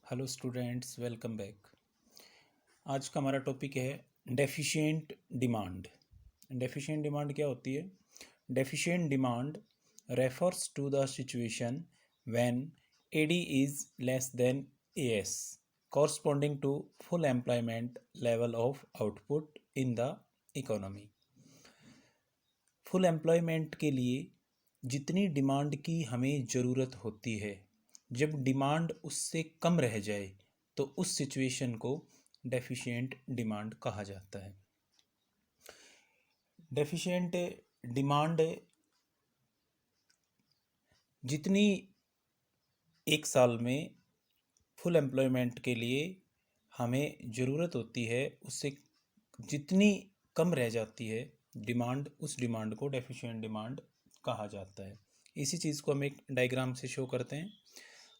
Hello students, welcome back. आज का हमारा टॉपिक है डेफिशिएंट डिमांड। डेफिशिएंट डिमांड क्या होती है? Deficient demand refers to the situation when AD is less than AS corresponding to full employment level of output in the economy. Full employment के लिए जितनी डिमांड की हमें ज़रूरत होती है, जब डिमांड उससे कम रह जाए तो उस सिचुएशन को डेफिशिएंट डिमांड कहा जाता है। डेफिशिएंट डिमांड जितनी एक साल में फुल एम्प्लॉयमेंट के लिए हमें ज़रूरत होती है, उससे जितनी कम रह जाती है डिमांड, उस डिमांड को डेफिशिएंट डिमांड कहा जाता है। इसी चीज़ को हम एक डायग्राम से शो करते हैं।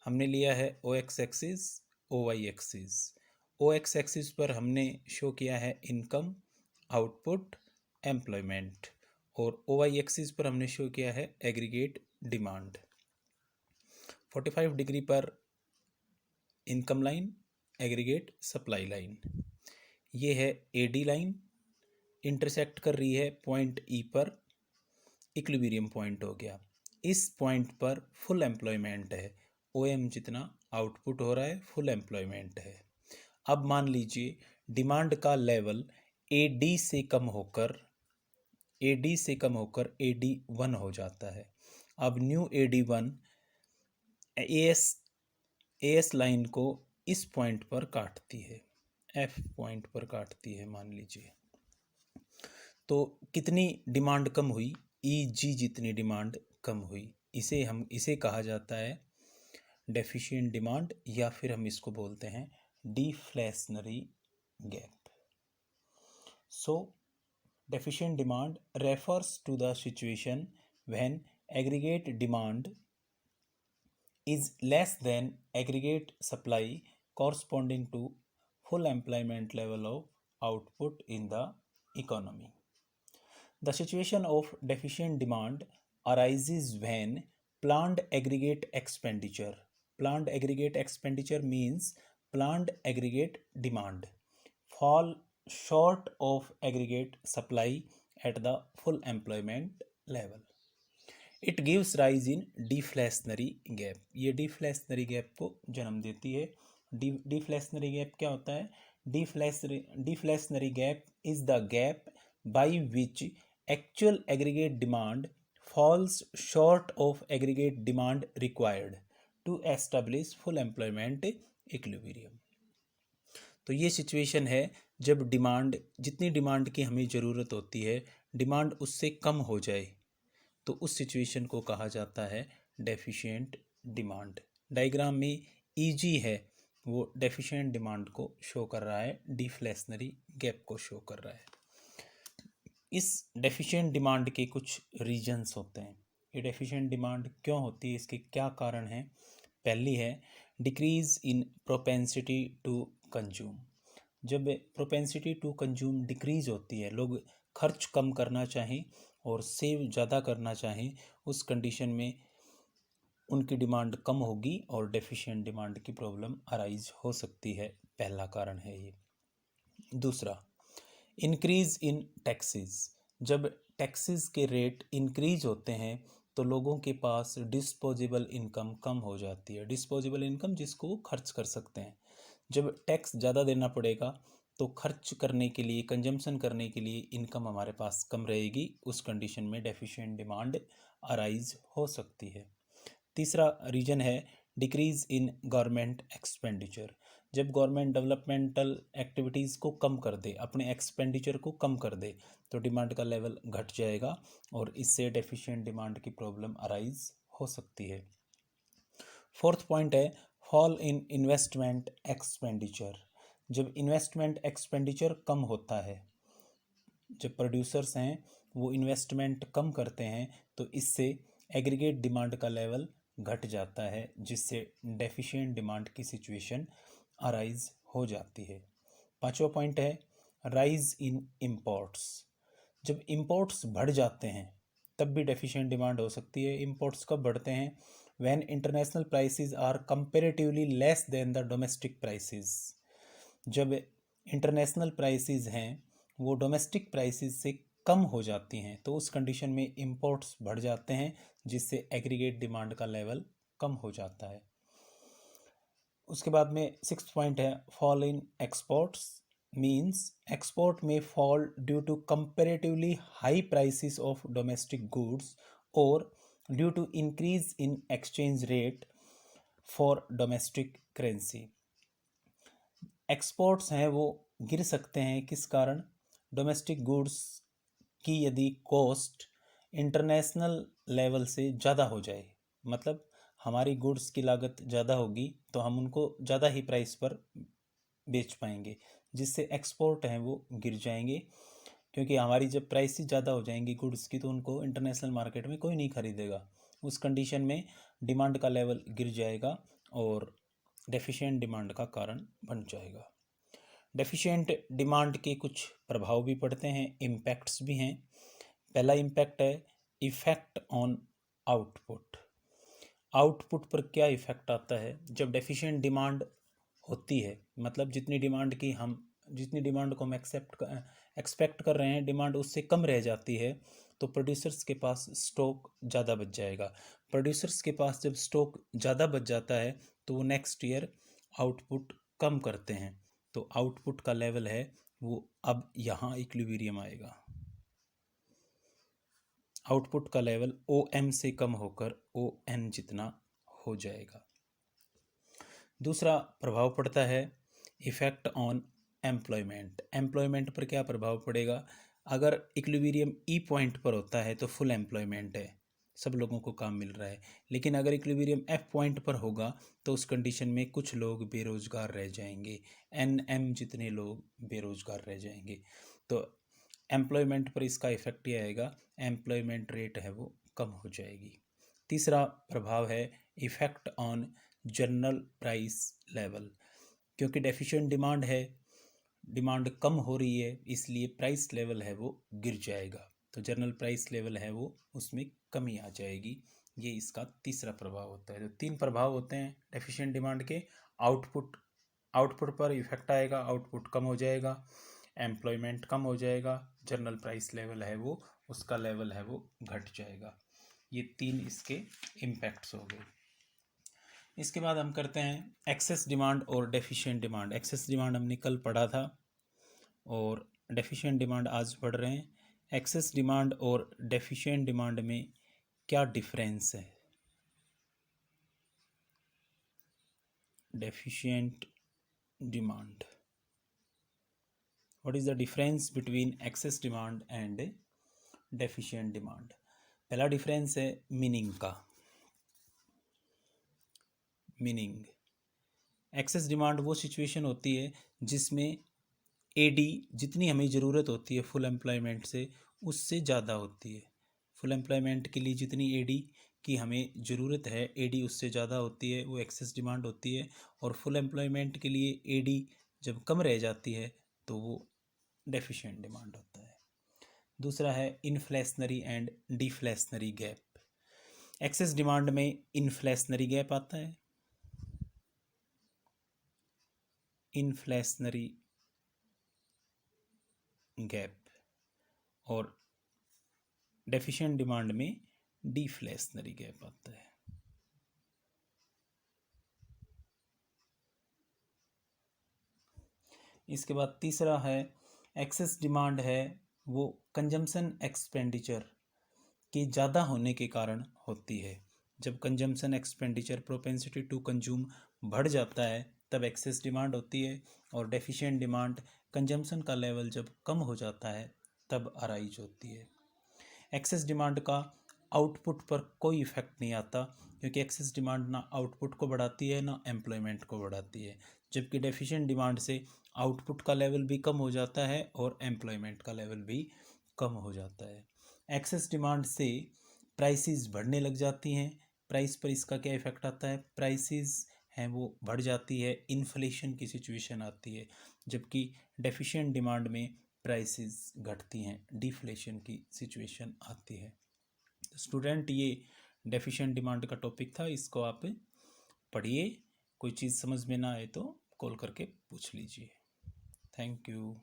हमने लिया है O X axis, O Y axis. O X axis पर हमने शो किया है इनकम, आउटपुट, एम्प्लॉयमेंट, और ओ वाई एक्सिस पर हमने शो किया है एग्रीगेट डिमांड। 45 डिग्री पर income line, aggregate supply line. ये है एडी लाइन, इंटरसेक्ट कर रही है पॉइंट ई पर, इक्विलिब्रियम पॉइंट हो गया। इस पॉइंट पर फुल एम्प्लॉयमेंट है, ओएम जितना आउटपुट हो रहा है फुल एम्प्लॉयमेंट है। अब मान लीजिए डिमांड का लेवल एडी से कम होकर एडी वन हो जाता है। अब new AD one AS line को इस पॉइंट पर काटती है, एफ पॉइंट पर काटती है मान लीजिए। तो कितनी डिमांड कम हुई? ई जी जितनी डिमांड कम हुई। इसे कहा जाता है डेफिशिएंट डिमांड, या फिर हम इसको बोलते हैं deflationary gap. So deficient demand refers to the situation when aggregate demand is less than aggregate supply corresponding to full employment level of output in the economy. The situation of deficient demand arises when planned aggregate expenditure means planned aggregate demand fall short of aggregate supply at the full employment level. It gives rise in deflationary gap. ये deflationary gap को जन्म देती है। Deflationary gap क्या होता है? Deflationary gap is the gap by which actual aggregate demand falls short of aggregate demand required to establish full employment equilibrium. तो ये सिचुएशन है जब डिमांड, जितनी डिमांड की हमें ज़रूरत होती है, डिमांड उससे कम हो जाए तो उस सिचुएशन को कहा जाता है डेफिशिएंट डिमांड। डायग्राम में ईजी है, वो डेफिशिएंट डिमांड को शो कर रहा है, डिफ्लेशनरी गैप को शो कर रहा है। इस डेफिशिएंट डिमांड के कुछ रीजंस होते हैं। ये डेफिशिएंट डिमांड क्यों होती है, इसके क्या कारण हैं? पहली है decrease in propensity to consume. जब प्रोपेंसिटी टू कंज्यूम डिक्रीज होती है, लोग खर्च कम करना चाहें और सेव ज़्यादा करना चाहें, उस कंडीशन में उनकी डिमांड कम होगी और डेफिशिएंट डिमांड की प्रॉब्लम अराइज हो सकती है। पहला कारण है ये। दूसरा, इंक्रीज इन टैक्सेस। जब टैक्सेस के रेट इंक्रीज होते हैं तो लोगों के पास डिस्पोजेबल इनकम कम हो जाती है। डिस्पोजेबल इनकम जिसको वो खर्च कर सकते हैं। जब टैक्स ज़्यादा देना पड़ेगा तो खर्च करने के लिए, कंजम्पशन करने के लिए इनकम हमारे पास कम रहेगी। उस कंडीशन में डेफिशिएंट डिमांड अराइज हो सकती है। तीसरा रीजन है डिक्रीज इन गवर्नमेंट एक्सपेंडिचर। जब गवर्नमेंट डेवलपमेंटल एक्टिविटीज़ को कम कर दे, अपने एक्सपेंडिचर को कम कर दे, तो डिमांड का लेवल घट जाएगा और इससे डेफिशिएंट डिमांड की प्रॉब्लम अराइज हो सकती है। फोर्थ पॉइंट है फॉल इन इन्वेस्टमेंट एक्सपेंडिचर। जब इन्वेस्टमेंट एक्सपेंडिचर कम होता है, जब प्रोड्यूसर्स हैं वो इन्वेस्टमेंट कम करते हैं, तो इससे एग्रीगेट डिमांड का लेवल घट जाता है, जिससे डेफिशिएंट डिमांड की सिचुएशन अराइज हो जाती है। पांचवा पॉइंट है राइज इन इंपोर्ट्स। जब इंपोर्ट्स बढ़ जाते हैं तब भी डेफिशिएंट डिमांड हो सकती है। इंपोर्ट्स कब बढ़ते हैं? when international prices are comparatively less than the domestic prices. जब इंटरनेशनल प्राइसेस हैं वो डोमेस्टिक प्राइसेस से कम हो जाती हैं तो उस कंडीशन में इंपोर्ट्स बढ़ जाते हैं जिससे एग्रीगेट डिमांड का लेवल कम हो जाता है। उसके बाद में 6th पॉइंट है fall in exports means export में fall due to comparatively high prices of domestic goods और due to increase in exchange rate for domestic currency. Exports हैं वो गिर सकते हैं किस कारण? डोमेस्टिक गुड्स की यदि कॉस्ट इंटरनेशनल लेवल से ज़्यादा हो जाए, मतलब हमारी गुड्स की लागत ज़्यादा होगी तो हम उनको ज़्यादा ही प्राइस पर बेच पाएंगे, जिससे एक्सपोर्ट हैं वो गिर जाएंगे, क्योंकि हमारी जब प्राइस ज़्यादा हो जाएंगी गुड्स की तो उनको इंटरनेशनल मार्केट में कोई नहीं खरीदेगा। उस कंडीशन में डिमांड का लेवल गिर जाएगा और डेफिशिएंट डिमांड का कारण बन जाएगा। डेफिशिएंट डिमांड के कुछ प्रभाव भी पड़ते हैं, इम्पैक्ट्स भी हैं। पहला इम्पैक्ट है इफ़ेक्ट ऑन आउटपुट। आउटपुट पर क्या इफ़ेक्ट आता है? जब डेफिशिएंट डिमांड होती है, मतलब जितनी डिमांड को हम एक्सपेक्ट कर रहे हैं, डिमांड उससे कम रह जाती है तो प्रोड्यूसर्स के पास स्टॉक ज़्यादा बच जाएगा। प्रोड्यूसर्स के पास जब स्टॉक ज़्यादा बच जाता है तो वो नेक्स्ट ईयर आउटपुट कम करते हैं, तो आउटपुट का लेवल है वो अब यहाँ इक्विलिब्रियम आएगा। आउटपुट का लेवल OM से कम होकर ON जितना हो जाएगा। दूसरा प्रभाव पड़ता है इफ़ेक्ट ऑन एम्प्लॉयमेंट। एम्प्लॉयमेंट पर क्या प्रभाव पड़ेगा? अगर इक्विलिब्रियम ई पॉइंट पर होता है तो फुल एम्प्लॉयमेंट है, सब लोगों को काम मिल रहा है, लेकिन अगर इक्विलिब्रियम F पॉइंट पर होगा तो उस कंडीशन में कुछ लोग बेरोज़गार रह जाएंगे, NM जितने लोग बेरोज़गार रह जाएंगे। तो एम्प्लॉयमेंट पर इसका इफ़ेक्ट ये आएगा, एम्प्लॉयमेंट रेट है वो कम हो जाएगी। तीसरा प्रभाव है effect on general price level. क्योंकि डेफिशिएंट डिमांड है, डिमांड कम हो रही है, इसलिए प्राइस लेवल है वो गिर जाएगा, तो जनरल प्राइस लेवल है वो उसमें कमी आ जाएगी। ये इसका तीसरा प्रभाव होता है। तो 3 प्रभाव होते हैं डेफिशिएंट डिमांड के। आउटपुट पर इफेक्ट आएगा, आउटपुट कम हो जाएगा, एम्प्लॉयमेंट कम हो जाएगा, जनरल प्राइस लेवल है वो उसका लेवल है वो घट जाएगा। ये 3 इसके इम्पैक्ट्स हो गए। इसके बाद हम करते हैं एक्सेस डिमांड और डेफिशिएंट डिमांड। एक्सेस डिमांड हमने कल पढ़ा था और डेफिशिएंट डिमांड आज पढ़ रहे हैं। एक्सेस डिमांड और डेफिशिएंट डिमांड में क्या डिफरेंस है? Deficient demand, what is the difference between excess demand and deficient demand? पहला डिफरेंस है मीनिंग का। मीनिंग, एक्सेस डिमांड वो सिचुएशन होती है जिसमें AD जितनी हमें ज़रूरत होती है फुल एम्प्लॉयमेंट से उससे ज़्यादा होती है। फुल एम्प्लॉयमेंट के लिए जितनी AD की हमें ज़रूरत है AD उससे ज़्यादा होती है, वो एक्सेस डिमांड होती है। और फुल एम्प्लॉयमेंट के लिए AD जब कम रह जाती है तो वो डेफिशिएंट डिमांड होता है। दूसरा है inflationary and deflationary gap. Excess demand में इन्फ्लेशनरी गैप आता है, इन्फ्लेशनरी गैप, और डेफिशिएंट डिमांड में डिफ्लेशनरी गैप आता है। इसके बाद तीसरा है एक्सेस डिमांड है वो कंजम्पशन एक्सपेंडिचर के ज़्यादा होने के कारण होती है। जब consumption expenditure propensity to consume बढ़ जाता है तब एक्सेस डिमांड होती है। और डेफिशिएंट डिमांड कंजम्पशन का लेवल जब कम हो जाता है तब अराइज होती है। एक्सेस डिमांड का आउटपुट पर कोई इफेक्ट नहीं आता, क्योंकि एक्सेस डिमांड ना आउटपुट को बढ़ाती है ना एम्प्लॉयमेंट को बढ़ाती है, जबकि डेफिशिएंट डिमांड से आउटपुट का लेवल भी कम हो जाता है और एम्प्लॉयमेंट का लेवल भी कम हो जाता है। एक्सेस डिमांड से प्राइसेस बढ़ने लग जाती हैं। प्राइस पर इसका क्या इफेक्ट आता है? प्राइसेस हैं वो बढ़ जाती है, इन्फ्लेशन की सिचुएशन आती है, जबकि डेफिशिएंट डिमांड में प्राइसेस घटती हैं, डिफ्लेशन की सिचुएशन आती है। तो स्टूडेंट ये डेफिशिएंट डिमांड का टॉपिक था, इसको आप पढ़िए। कोई चीज़ समझ में ना आए तो कॉल करके पूछ लीजिए। Thank you.